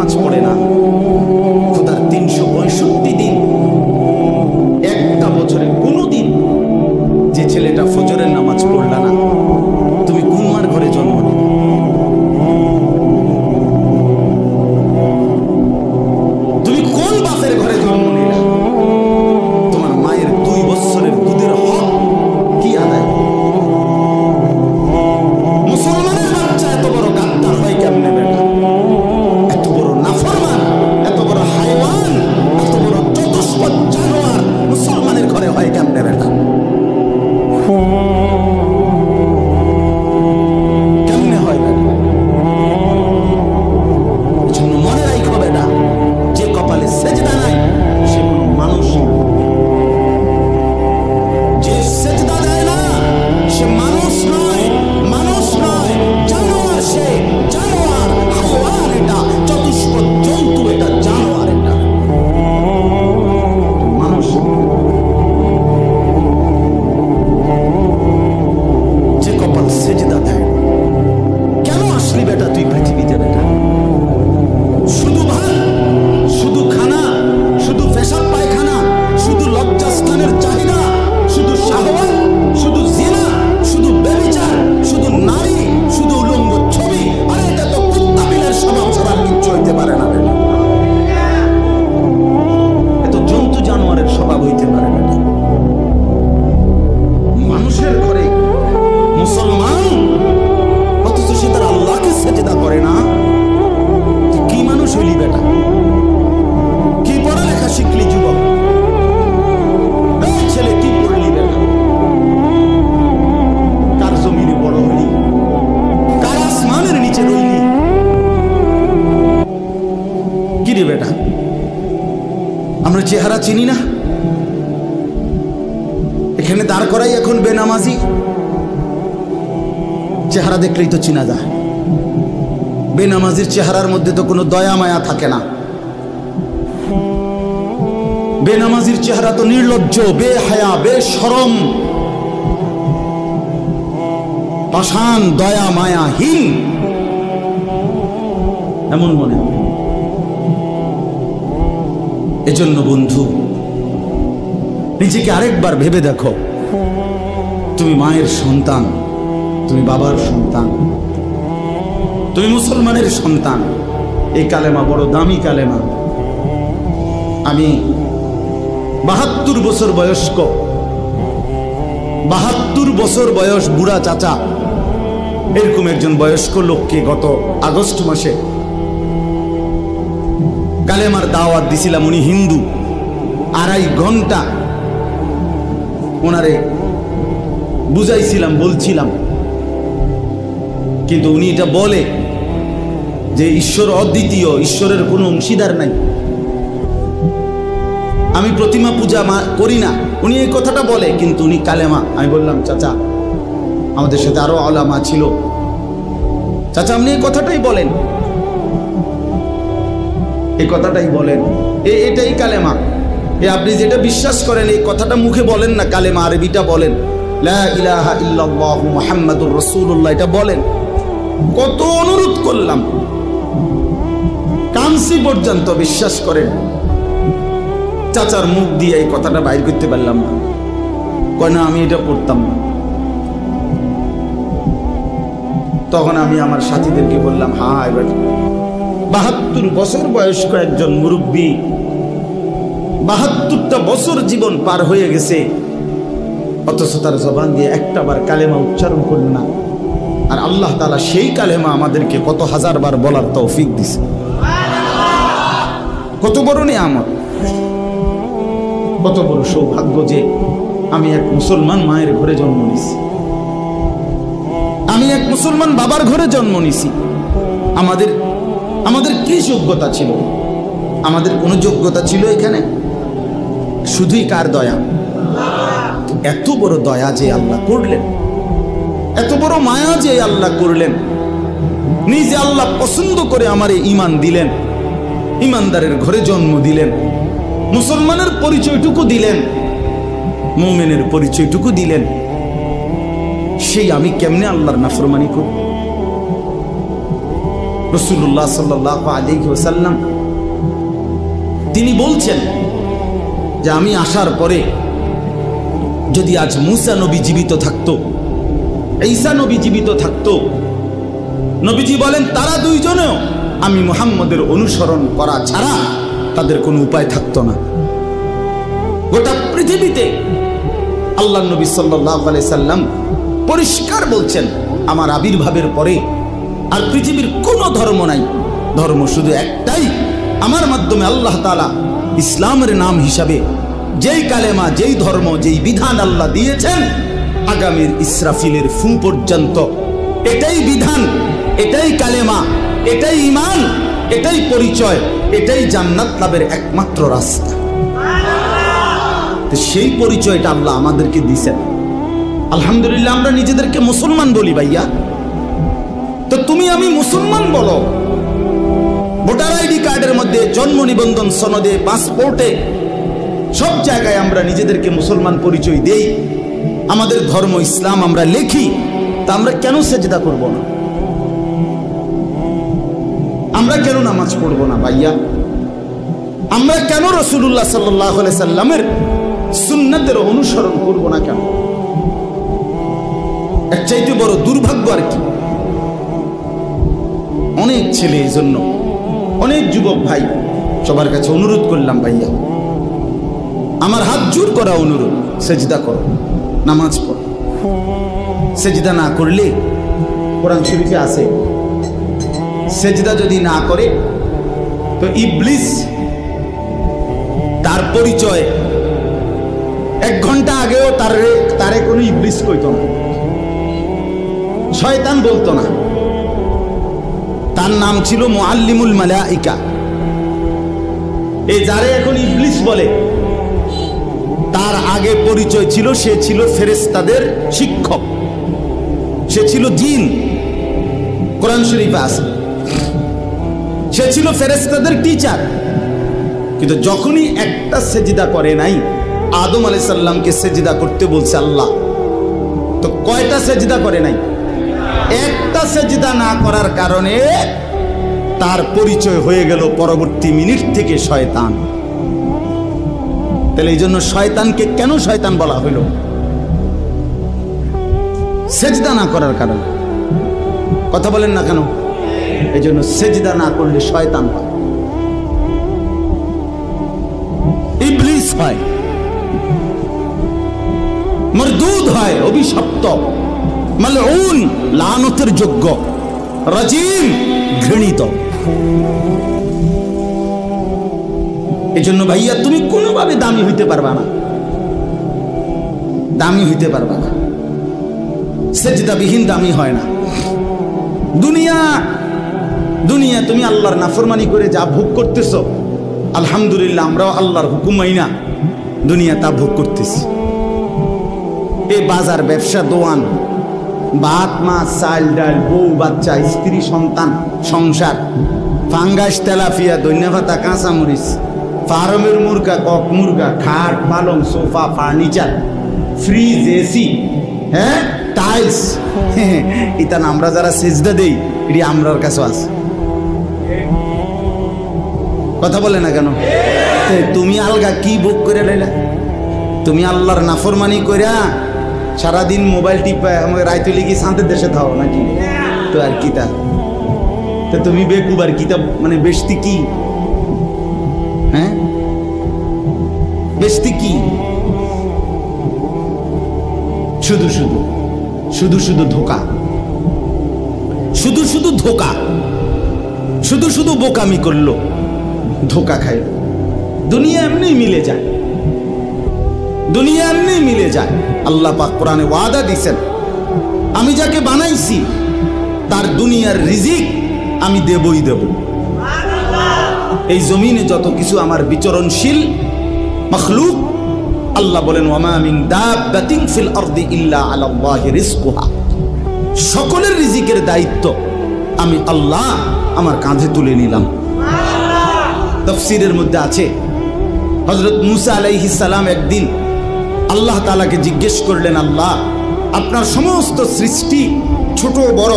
নামাজ পড়ে না, খোদার 365 দিন, একটা বছরে কোনো দিন যে ছেলেটা ফজরের নামাজ পড়লা না, তুমি কোন মার ঘরে জন্ম নিলে? তুমি কোন বাপের ঘরে জন্ম নিলে? তোমার মায়ের 2 বছরের দুধের হক কি আদায়? মুসলমানের বাচ্চা এত বড় গাদ্দার হয় কেমনে বেটা? এত বড় নাফরমান, এত বড় হাইওয়ান, এত বড় চতুষ্পদ জানোয়ার মুসলমানের ঘরে হয় কেমনে বেটা? কেমনে হয় বেটা? এজন্য মনে রাখো বেটা, যে কপালে সেজদা নাই সে কোনো মানুষ না। যে সেজদা দেয় না সে মানুষ নয়, মানুষ নয়, জানোয়ার। সে জানোয়ার, হাইওয়ান, এটা চতুষ্পদ জন্তু, এটা জানোয়ার, এটা মানুষ। যে কপাল সেজদা দেয়, কেন আসলি বেটা তুই পৃথিবীতে বেটা? শুধু ভাত, শুধু খানা, শুধু পেশাব পায়খানা, শুধু লজ্জাস্থানের চাহিদা, শুধু শাহওয়াত, শুধু জিনা, শুধু ব্যভিচার, শুধু নারী, শুধু উলঙ্গ ছবি। আরে এটা তো কুত্তা বিলের স্বভাব ছাড়া কিচ্ছু হইতে পারে না বেটা। এত জন্তু জানোয়ারের স্বভাব হইতে পারে না। মানুষের ঘরে মুসলমান, অথচ সে তার আল্লাহকে সেজদা করে না। কি মানুষ হইলি বেটা? কি পড়ালেখা শিখলি যুবক? এই ছেলে কি পড়লি বেটা? কার জমিনে বড় হইলি? কার আসমানের নিচে রইলি? কি রে বেটা, আমরা চেহারা চিনি না? এখানে দাঁড় করাই এখন বেনামাজি। চেহারা দেখলেই তো চিনা যায়। বেনামাজির চেহারার মধ্যে তো কোনো দয়া মায়া থাকে না। বেনামাজির চেহারা তো নির্লজ্জ, বেহায়া, বেশরম, পাষাণ, দয়া মায়াহীন, এমন মনে হয়। এজন্য বন্ধু, নিজেকে আরেকবার ভেবে দেখো। তুমি মায়ের সন্তান, তুমি বাবার সন্তান, তুমি মুসলমানের সন্তান। এই কালেমা বড় দামি কালেমা। আমি 72 বছর বয়স্ক, 72 বছর বয়স বুড়া চাচা, এরকম একজন বয়স্ক লোককে গত আগস্ট মাসে কালেমার দাওয়াত দিছিলাম। উনি হিন্দু। 2.5 ঘন্টা ওনারে বুঝাইছিলাম, বলছিলাম, কিন্তু উনি এটা বলে যে ঈশ্বর অদ্বিতীয়, ঈশ্বরের কোনো অংশীদার নাই, আমি প্রতিমা পূজা করি না। উনি এই কথাটা বলে, কিন্তু উনি কালেমা। আমি বললাম, চাচা, আমাদের সাথে আরো আলেমা ছিল, চাচা আপনি এই কথাটাই বলেন, এই কথাটাই বলেন, এটাই কালেমা। আপনি যেটা বিশ্বাস করেন এই কথাটা মুখে বলেন না, কালেমা আরবিটা বলেন, লা ইলাহা ইল্লাল্লাহু মুহাম্মাদুর রাসূলুল্লাহ, এটা বলেন। কত অনুরোধ করলাম, কানসি পর্যন্ত বিশ্বাস করেন। চাচার মুখ দিয়ে এই কথাটা বাইর করতে পারলাম না। কয় না, আমি এটা পড়তাম না। তখন আমি আমার সাথীদেরকে বললাম, হ্যাঁ, এবার 72 বছর বয়স্ক একজন মুরব্বী, 72টা বছর জীবন পার হয়ে গেছে, অথচ তার জবান দিয়ে একটাবার কালেমা উচ্চারণ করল না। আর আল্লাহ তাআলা সেই কালেমা আমাদেরকে কত হাজারবার বলার তৌফিক দিছে। কত বড় নিয়ামত, কত বড় সৌভাগ্য যে আমি এক মুসলমান মায়ের ঘরে জন্ম নিছি, আমি এক মুসলমান বাবার ঘরে জন্ম নিছি। আমাদের কি যোগ্যতা ছিল? আমাদের কোনো যোগ্যতা ছিল এখানে? শুধুই কার দয়া? এত বড় দয়া যে আল্লাহ করলেন, এত বড় মায়া যে আল্লাহ করলেন, নিজে আল্লাহ পছন্দ করে আমারে ঈমান দিলেন, ঈমানদারের ঘরে জন্ম দিলেন, মুসলমানের পরিচয়টুকু দিলেন, মুমিনের পরিচয়টুকু দিলেন। সেই আমি কেমনে আল্লাহর নাফরমানি করব? রাসূলুল্লাহ সাল্লাল্লাহু আলাইহি ওয়াসাল্লাম তিনি বলছেন যে আমি আসার পরে যদি আজ মুসা নবী জীবিত থাকতো, ঈসা নবী জীবিত থাকতো, নবীজি বলেন তারা দুইজনেও আমি মুহাম্মদের অনুসরণ করা ছাড়া তাদের কোনো উপায় থাকতো না। গোটা পৃথিবীতে আল্লাহ নবী সাল্লাল্লাহু আলাইহি সাল্লাম পরিষ্কার বলছেন আমার আবির্ভাবের পরে আর পৃথিবীর কোনো ধর্ম নাই, ধর্ম শুধু একটাই, আমার মাধ্যমে আল্লাহ তাআলা ইসলামের নাম হিসাবে যেই কালেমা, যেই ধর্ম, যেই বিধান আল্লাহ দিয়েছেন আগামীর ইসরাফিলের ফু পর্যন্ত এটাই বিধান, এটাই কালেমা, এটাই ঈমান, এটাই পরিচয়, এটাই জান্নাত লাভের একমাত্র রাস্তা। তো সেই পরিচয়টা আল্লাহ আমাদেরকে দিয়েছেন। আলহামদুলিল্লাহ আমরা নিজেদেরকে মুসলমান বলি ভাইয়া, তো তুমি আমি মুসলমান বলো, ভোটার আইডি কার্ডের মধ্যে, জন্ম নিবন্ধন সনদে, পাসপোর্টে, সব জায়গায় আমরা নিজেদেরকে মুসলমান পরিচয় দেই, আমাদের ধর্ম ইসলাম আমরা লিখি, তা আমরা কেন সেজদা করব না? আমরা কেন নামাজ পড়বো না ভাইয়া? আমরা কেন রাসূলুল্লাহ সাল্লাল্লাহু আলাইহি সাল্লামের সুন্নাতের অনুসরণ করব না কেন? এর চাইতে বড় দুর্ভাগ্য আর কি? অনেক ছেলে, এই জন্য অনেক যুবক ভাই সবার কাছে অনুরোধ করলাম ভাইয়া, আমার হাত জোর করা অনুরোধ, সেজদা করো, নামাজ পড়ো। সেজদা না করলে কোরআন শরীফে আছে সেজদা যদি না করে তো ইবলিস তার পরিচয় 1 ঘন্টা আগেও তারে কোনো ইবলিস কইতো না, শয়তান বলতো না, তার নাম ছিল মুআল্লিমুল মালাইকা। এই যারে এখন ইবলিস বলে তার আগে পরিচয় ছিল সে ছিল ফেরেশতাদের শিক্ষক, সে ছিল জিন, কোরআন শরীফে আছে, সে ছিল ফেরেশতাদের টিচার। কিন্তু যখনই একটা সেজদা করে নাই, আদম আলাইহিস সালামকে সেজদা করতে বলছে আল্লাহ, তো কয়টা সেজদা করে নাই? একটা সেজদা না করার কারণে তার পরিচয় হয়ে গেল পরবর্তী মিনিট থেকে শয়তান। তাহলে এই জন্য শয়তানকে কেন শয়তান বলা হইল? সেজদা না করার কারণে। কথা বলেন না কেন? এই জন্য সেজদা না করলে শয়তান হয়, ইবলিস হয়, মরদুদ হয়, অভিশপ্ত, মালউন, লানতের যোগ্য, রাজিম, ঘৃণিত। এই জন্য ভাইয়া তুমি কোনোভাবে দামি হইতে পারবা না, দামি হইতে পারবা না। সেজদাবিহীন দামি হয় না। দুনিয়া তুমি আল্লাহর নাফরমানি করে যা ভোগ করতেছ, আলহামদুলিল্লাহ আমরাও আল্লাহর হুকুম মাইনা দুনিয়া তা ভোগ করতেছি। এই বাজার, ব্যবসা, দোয়ান, ভাত, মাছ, চাল, ডাল, বউ, বাচ্চা, স্ত্রী, সন্তান, সংসার, ফাঙ্গাস, তেলাপিয়া, ধন্যভাতা, কাঁচামরিচ, ফার্মের মুরগা, কক মুরগা, খাট, পালং, সোফা, ফার্নিচার, ফ্রিজ, এসি, হ্যাঁ, টাইলস, এটা আমরা যারা সেজদা দেই এটি আমরার কাছে আছে। কথা বলে না কেন? তুমি আলগা কি ভোগ করে লাইলা? তুমি আল্লাহর নাফরমানি কইরা সারাদিন মোবাইল টিপা আমাকে রাইতে লিখি শান্তির দেশে থাও নাকি? তো আর কি তা? তো তুমি বেকুব আর কি তা, মানে বেশতি কি? হ্যাঁ, বেশতি কি? শুধু শুধু ধোকা, শুধু ধোকা, শুধু বোকামি করলো, ধোকা খাইল। দুনিয়া এমনি মিলে যায়, দুনিয়া এমনি মিলে যায়। আল্লাহ পাক কোরআনে ওয়াদা দিয়েছেন, আমি যাকে বানাইছি তার দুনিয়ার রিজিক আমি দেবই দেব। এই জমিনে যত কিছু আমার বিচরণশীল মখলুক, আল্লাহ বলেন ওয়ামা মিন দাব্বাতিন ফিল আরদি ইল্লা আলাল্লাহি রিজকুহা, সকলের রিজিকের দায়িত্ব আমি আল্লাহ আমার কাঁধে তুলে নিলাম। তাফসীরের মধ্যে আছে হযরত মুসা আলাইহিস সালাম একদিন আল্লাহ তাআলাকে জিজ্ঞেস করলেন, আল্লাহ আপনার সমস্ত সৃষ্টি ছোট বড়